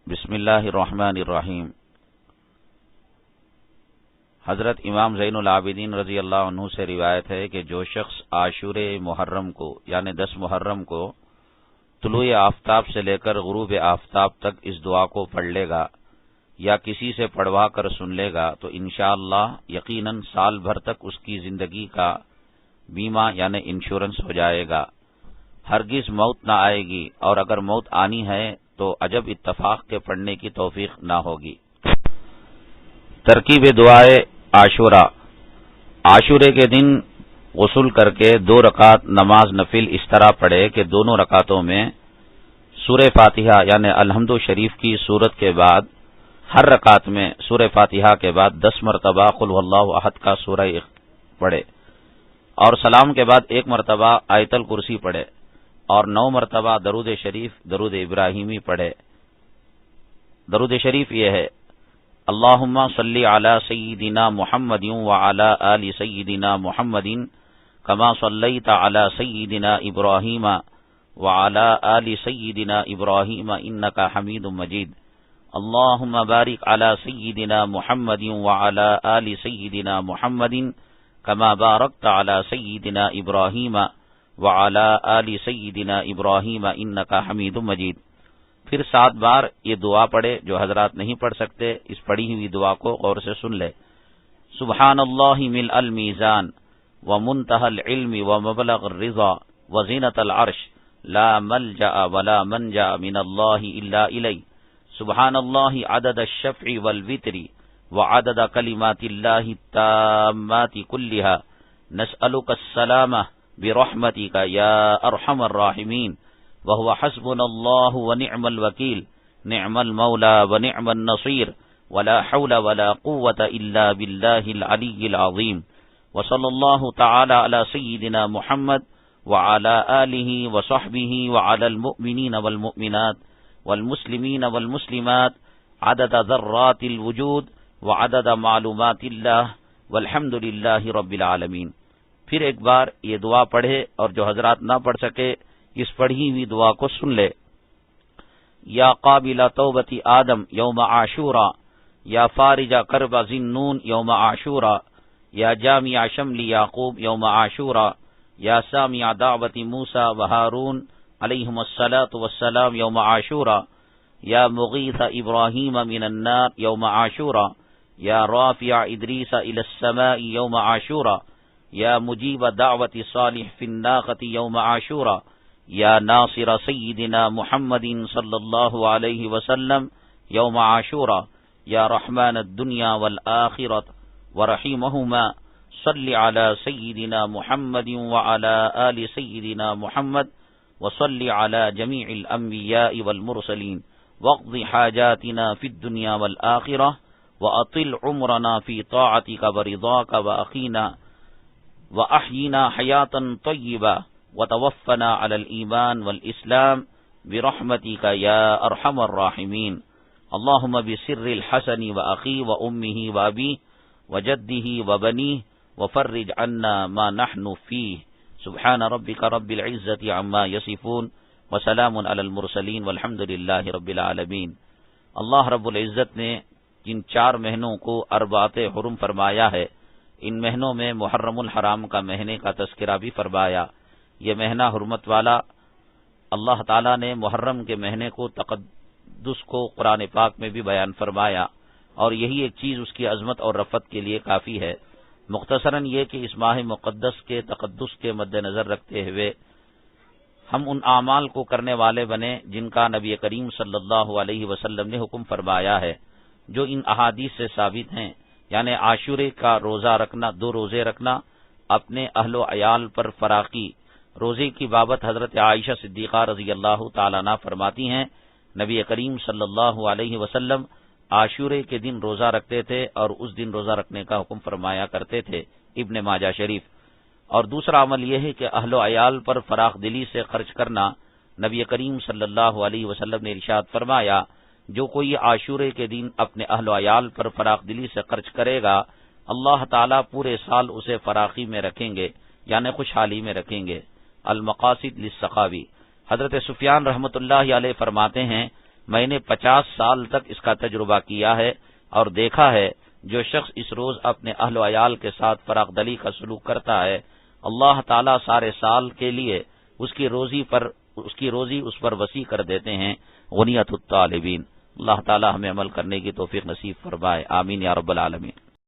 بسم اللہ الرحمن الرحیم۔ حضرت امام زین العابدین رضی اللہ عنہ سے روایت ہے کہ جو شخص عاشورے محرم کو یعنی 10 محرم کو طلوع آفتاب سے لے کر غروب آفتاب تک اس دعا کو پڑھ لے گا یا کسی سے پڑھوا کر سن لے گا تو انشاءاللہ یقیناً سال بھر تک اس کی زندگی کا بیمہ یعنی انشورنس ہو جائے گا، ہرگز موت نہ آئے گی، اور اگر موت آنی ہے تو عجب اتفاق کے پڑھنے کی توفیق نہ ہوگی۔ ترکیب دعائے عاشورہ۔ عاشورے کے دن غسل کر کے 2 رکعت نماز نفل اس طرح پڑھے کہ دونوں رکعتوں میں سورہ فاتحہ یعنی الحمد شریف کی سورت کے بعد ہر رکعت میں سورہ فاتحہ کے بعد 10 مرتبہ قل هو اللہ احد کا سورہ پڑھے، اور سلام کے بعد 1 مرتبہ آیت الکرسی پڑھے، اور 9 مرتبہ درود شریف درود ابراہیمی پڑھے۔ درود شریف یہ ہے: اللہم صلی علی سیدنا محمد وعلی آل سیدنا محمد کما صلیت علی سیدنا ابراہیم وعلی آل سیدنا ابراہیم انک حمید مجید، اللہم بارک علی سیدنا محمد وعلی آل سیدنا محمد کما بارکت علی سیدنا ابراہیم وعلی آل سیدنا ابراہیم انک حمید مجید۔ پھر 7 بار یہ دعا پڑھے۔ جو حضرات نہیں پڑھ سکتے اس پڑھی ہوئی دعا کو غور سے سن لے۔ سبحان اللہ ملء المیزان ومنتہى العلم ومبلغ الرضا وزینۃ العرش لا ملجأ ولا منجأ من اللہ الا الیہ، سبحان اللہ عدد الشفع والوتر وعدد کلمات اللہ التامات کلها، نسألک السلامہ برحمتک یا ارحم الراحمین، وهو حسبنا اللہ ونعم الوکیل، نعم المولا ونعم النصیر، ولا حول ولا قوة الا باللہ العلی العظیم، وصلی اللہ تعالی علی سیدنا محمد وعلی آلہ وصحبہ وعلی المؤمنین والمؤمنات والمسلمین والمسلمات عدد ذرات الوجود وعدد معلومات اللہ والحمد للہ رب العالمین۔ پھر ایک بار یہ دعا پڑھے، اور جو حضرات نہ پڑھ سکے اس پڑھی ہوئی دعا کو سن لے۔ یا قابل توبت آدم یوم عاشورا، یا فارج کرب ذنون یوم عاشورا، یا جامع شمل یعقوب یوم عاشورا، یا سامع دعوت موسیٰ و ہارون علیہم الصلاۃ والسلام یوم عاشورا، یا مغیث ابراہیم من النار یوم عاشورا، یا رافع ادریس الی السماء یوم عاشورا، یا مجیب دعوت صالح فی الناقۃ یوم عاشورا، یا ناصر سیدنا محمد صلی اللہ علیہ وسلم یوم عاشورا، یا رحمن الدنیا والآخرۃ ورحیمہما صلی علی سیدنا محمد وعلی آل سیدنا محمد وصلی علی جمیع الانبیاء والمرسلین واقض حاجاتنا فی الدنیا والآخرہ واطل عمرنا فی طاعتک ورضاک وأحینا حیاتا طیبہ وتوفنا علی الایمان والاسلام برحمتک یا ارحم الراحمین، اللہم بسر الحسن وأخی وأمہ وأبیہ وجدہ وبنیہ وفرج عنا ما نحن فیہ، سبحان ربک رب العزۃ عما یصفون وسلام علی المرسلین والحمد للہ رب العالمین۔ اللہ رب العزت نے جن 4 مہینوں کو اربعۃ حرم فرمایا ہے، ان مہینوں میں محرم الحرام کا مہینے کا تذکرہ بھی فرمایا۔ یہ مہینہ حرمت والا، اللہ تعالیٰ نے محرم کے مہینے کو تقدس کو قرآن پاک میں بھی بیان فرمایا، اور یہی ایک چیز اس کی عظمت اور رفعت کے لیے کافی ہے۔ مختصراً یہ کہ اس ماہ مقدس کے تقدس کے مد نظر رکھتے ہوئے ہم ان اعمال کو کرنے والے بنے جن کا نبی کریم صلی اللہ علیہ وسلم نے حکم فرمایا ہے، جو ان احادیث سے ثابت ہیں، یعنی عاشورے کا روزہ رکھنا، 2 روزے رکھنا، اپنے اہل و عیال پر فراقی۔ روزے کی بابت حضرت عائشہ صدیقہ رضی اللہ تعالیٰ عنہ فرماتی ہیں، نبی کریم صلی اللہ علیہ وسلم عاشورے کے دن روزہ رکھتے تھے اور اس دن روزہ رکھنے کا حکم فرمایا کرتے تھے، ابن ماجہ شریف۔ اور دوسرا عمل یہ ہے کہ اہل و عیال پر فراخ دلی سے خرچ کرنا۔ نبی کریم صلی اللہ علیہ وسلم نے ارشاد فرمایا، جو کوئی عاشورے کے دن اپنے اہل و عیال پر فراخ دلی سے خرچ کرے گا، اللہ تعالیٰ پورے سال اسے فراخی میں رکھیں گے، یعنی خوشحالی میں رکھیں گے۔ المقاصد للسخاوی۔ حضرت سفیان رحمۃ اللہ علیہ فرماتے ہیں میں نے 50 سال تک اس کا تجربہ کیا ہے اور دیکھا ہے جو شخص اس روز اپنے اہل و عیال کے ساتھ فراخ دلی کا سلوک کرتا ہے اللہ تعالیٰ سارے سال کے لیے اس کی روزی اس پر وسیع کر دیتے ہیں. غنیت الطالبین. اللہ تعالیٰ ہمیں عمل کرنے کی توفیق نصیب فرمائے. آمین یا رب العالمین.